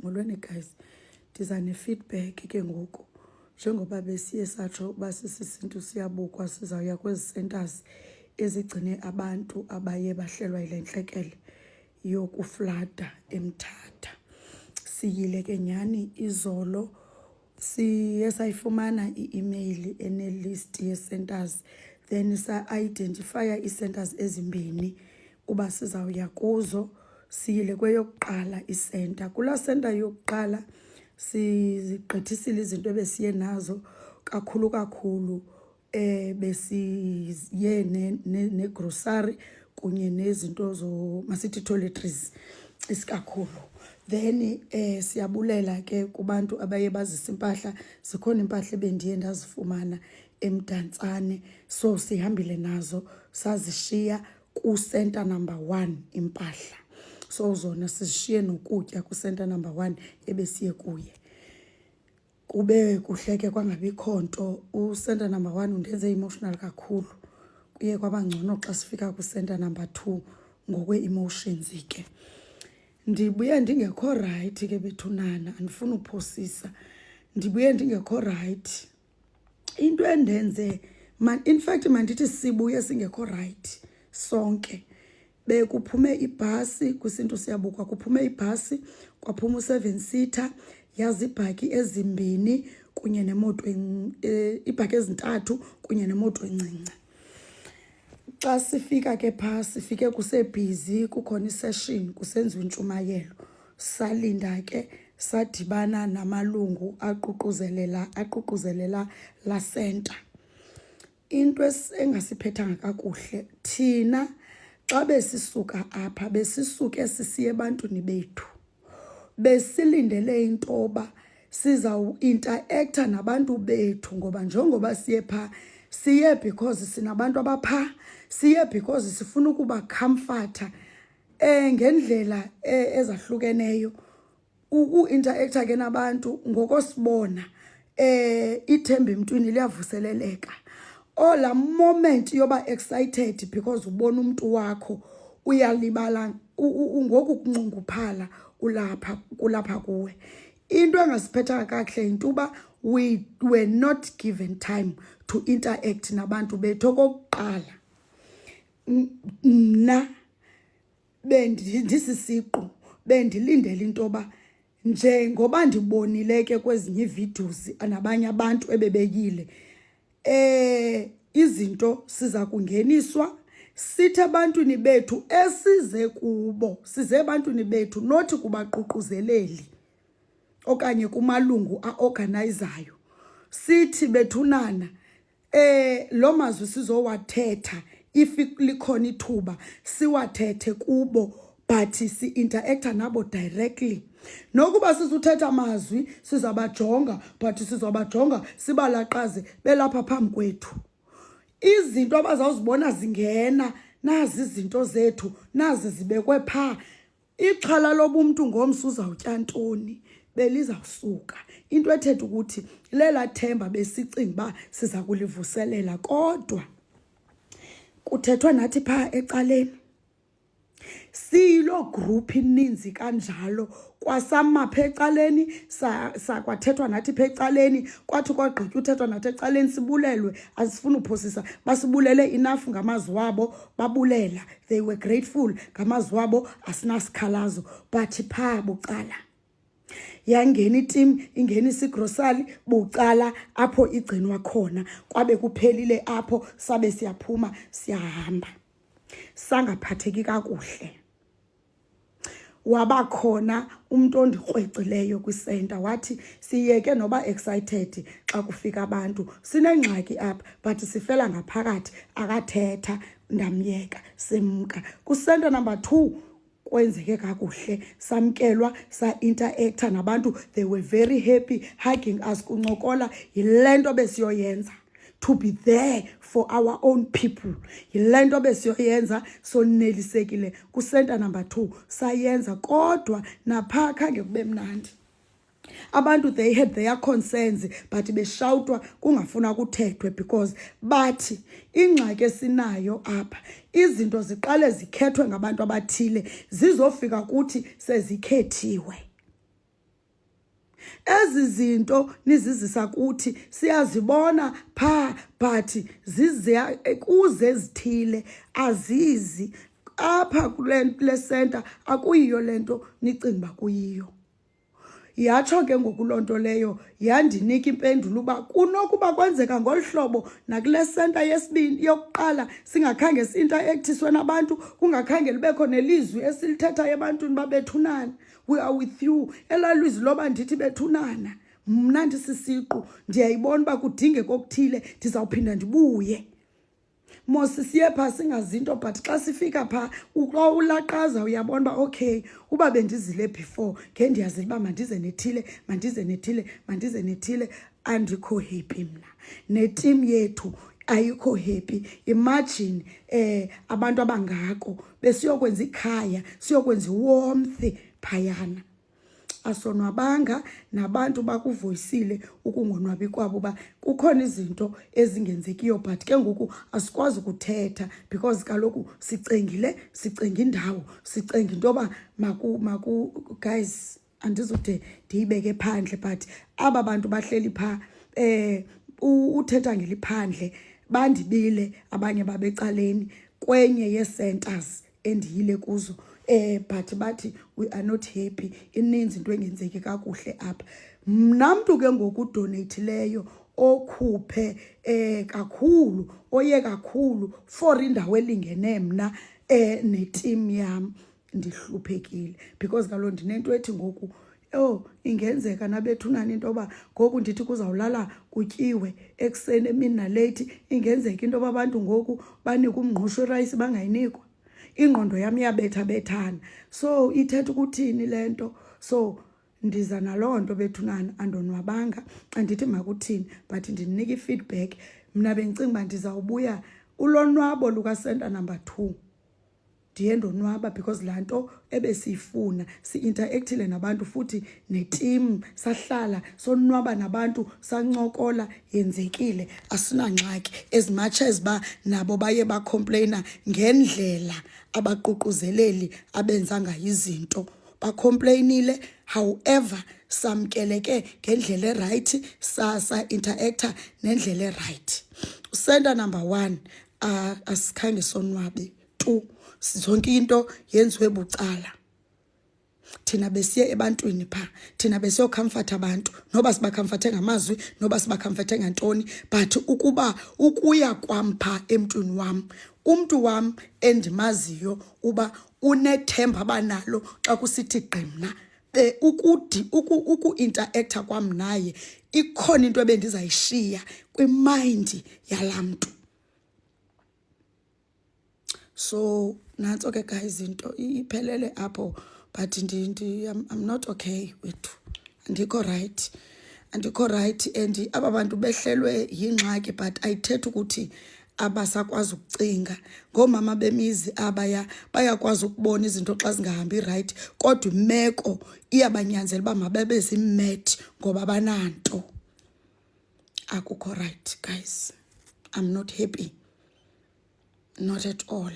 Molweni guys, ndiza ne-feedback ke ngoku. Njengoba besiye satsho uba sisisintu siyabukwa, sizawuya kwezi centers ezigcine abantu abaye bahlelwa yile ntlekele yokuflada eMthatha. Siyile ke nyhani izolo, siye sayifumana i-email ene-list ye-centers, then sa-identifya ii-centers ezimbini uba sizawuya kuzo. Siyile kweyokuqala isenta. Kulaa senta yokuqala sigqithisile izinto ebesiye nazo kakhulu besiye negrocery kunye nezinto masithi toiletries isikakhulu. Then siyabulela ke kubantu abaye bazisa impahla. Zikhona impahla ebendiye ndazifumana eMdantsane, so sihambile nazo sazishiya ku-center number 1 impahla. So zona sizishiye nokutya ku-center number 1 ebesiye kuye. Kube kuhleke kwangabikho nto. U-center number 1 undenze emotional kakhulu. Kuye kwabangcono xa sifika ku-center number 2 ngokwe-emotions ke. Ndibuye ndingekho right ke bethunana, andifuna uphosisa. Ndibuye ndingekho right. Into endenze, in fact mandithi sibuye singekho right sonke. Bekuphume ibhasi kwisinto siyabukwa, kuphume ibhasi kwaphuma u7-seater, yazibhaki ezimbini kunye nemoto ibhaki ezintathu kunye nemoto encinci. Xa sifika ke phasi, sifike kusebhizi, kukhona isession, kusenziwa intshumayelo. Salinda ke sadibana namalungu aququzelela la center. Into engasiphethanga kakuhle, thina xa besisuka apha besisuke sisiye ebantwini bethu. Besilindele intoba sizawuinteracta nabantu bethu, ngoba njengoba siye pha, siye because sinabantu abapha, siye because sifuna ukuba comforta ngendlela ezahlukeneyo. Uku-interacta ke nabantu ngokosibona ithemba emntwini liyavuseleleka. La moment yoba excited because ubona umuntu wakho uyalibala ngoku kunxunguphala kulapha kuwe. Into engasiphetha kakuhle intuba we were not given time to interact nabantu bethu. Okokuqala, mna ndisisiqu bendilindele intoba njengoba ndibonile ke kwezinye iivideos nabanye abantu ebebekile, izinto siza kungeniswa sithi ebantwini bethu esize kubo, size ebantwini bethu, nothi kubaququzeleli okanye kumalungu aorganizayo. Sithi bethunana lo mazwi sizowathetha, if likhona ithuba siwathethe kubo, but si-interacta nabo directly. Nokuba sizuthetha amazwi sizabajonga, but sizabajonga sibalaqaze belapha phambi kwethu. Izinto abazawuzibona zingena, nazi izinto zethu, nazi zibekwe pha. Ixhala loba umntu ngomso uzawutya ntoni belizawusuka. Into ethetha ukuthi lela themba besicinga uba siza kulivuselela, kodwa kuthethwa nathi pha ecaleni. Siyilo group ininzi kanjalo, kwasamapha ecaleni, sakwathethwa nathi pha ecaleni, kwathi kwagqitywa uthethwa nathi ecaleni sibulelwe. Asifuna uphosisa, basibulele enough ngamazwi wabo, babulela, they were grateful ngamazwi wabo, asinasikhalazo. But pha bucala yangena itim, ingenisa igrosali bucala apho igcinwa khona. Kwabe kuphelile apho, sabe siyaphuma siyahamba. Sangaphatheki kakuhle. Wabakhona umuntu ondikrwecileyo kwisenta, wathi siyeke noba excited xa kufika abantu, sinengxaki apha but sifela ngaphakathi. Akathetha, ndamyeka, semka. Kusenta number 2 kwenzeke kakuhle, samkelwa, sa-interacta nabantu. They were very happy, hugging us, kuncokola. Yile nto besiyoyenza, to be there for our own people. Yile nto besiyoyenza, sonelisekile. Kusenta number 2 sayenza, kodwa napha khange kube mnandi. Abantu, they had their concerns, but beshawutwa kungafuna kuthethwe, because bathi ingxaki esinayo apha, izinto ziqale zikhethwe ngabantu abathile, zizofika kuthi sezikhethiwe. Ezi zinto nizizisa kuthi siyazibona pha but zize kuze zithile azizi apha kule center akuyiyo lento nicinga kuyiyo. Yatsho ke ngokulonto leyo yandinika impendulo uba kunokuba kwenzeka ngolhlobo nakule center yesibini yokuqala singakhange si-interactiswe nabantu kungakhange libekho nelizwi esilithethayo ebantwini babethunana. We are with you. Elalwizwi loba ndithi bethunana mna ndisisiqu ndiyayibona uba kudingeka okuthile ndizawuphinda ndibuye. Mosi siye pha singazinto but xa sifika pha xa ulaqaza uyabona uba okay uba bendizile before ke ndiyazile uba mandize nethile andikho happy mna neteam yethu ayikho happy. Imagine abantu abangako besiyokwenza ikhaya siyokwenza warmth phayana. Asonwabanga nabantu bakuvoyisile ukungonwabi kwabo ba kukhona izinto ezingenzekiyo but ke ngoku asikwazi ukuthetha because kaloku sicenga indawo sicenga into yoba guys andizude ndiyibeke phandle but aba bantu bahleli pha uthetha ngeliphandle bandibile abanye babecaleni kwenye ye-centers endiyile kuzo. But bathi we are not happy ininzi into engenzeki kakuhle apha. Mna mntu ke ngoku donate-leyo okhuphe kakhulu oye kakhulu for indawo elingene mna neteam yam ndihluphekile because kaloku ndinento ethi ngoku ingenzeka nabethunana into yoba ngoku ndithi kuzawulala kutyiwe ekuseni emini naleyithi ingenzeka into yoba abantu ngoku banika umngqusho irayisi bangayinikwa. Ingqondo yami yabetha-bethana so ithetha ukuthini le nto. So ndiza naloo nto bethunana andonwabanga andithi makuthini but ndinika i-feedback. Mna bendicinga uba ndizawubuya ulonwabo luka-center number 2 ndiye ndonwaba because laa nto ebesiyifuna si-interactile nabantu futhi neteam sahlala sonwaba nabantu sancokola yenzekile asinangxaki as much as ba nabo baye bacomplaina ngendlela abaququzeleli abenza ngayo izinto bacomplainile. However samkeleke ngendlela erayithi sa-interacta nendlela erayithi. Center number 1 asikhange sonwabe tu zonke into yenziwe bucala. Thina besiye ebantwini pha thina besiyocomforta abantu noba sibacomforte ngamazwi noba sibacomforte ngantoni but ukuya kwam pha emntwini wam umntu wam endimaziyo uba unethemba abanalo xa kusithi gqimna uku-interacta kwam naye ikhona into ebendizayishiya kwimind yalaa mntu. So nantso ke guys into iphelele apho but I'm not okay wethu andikho right and aba bantu behlelwe yingxaki but ayithetha ukuthi abasakwazi ukucinga. Ngoomama bemizi abaya bayakwazi ukubona izinto xa zingahambi right kodwa imeko iyabanyanzela uba mababe zimet ngoba bananto. Akukho right guys, I'm not happy, not at all.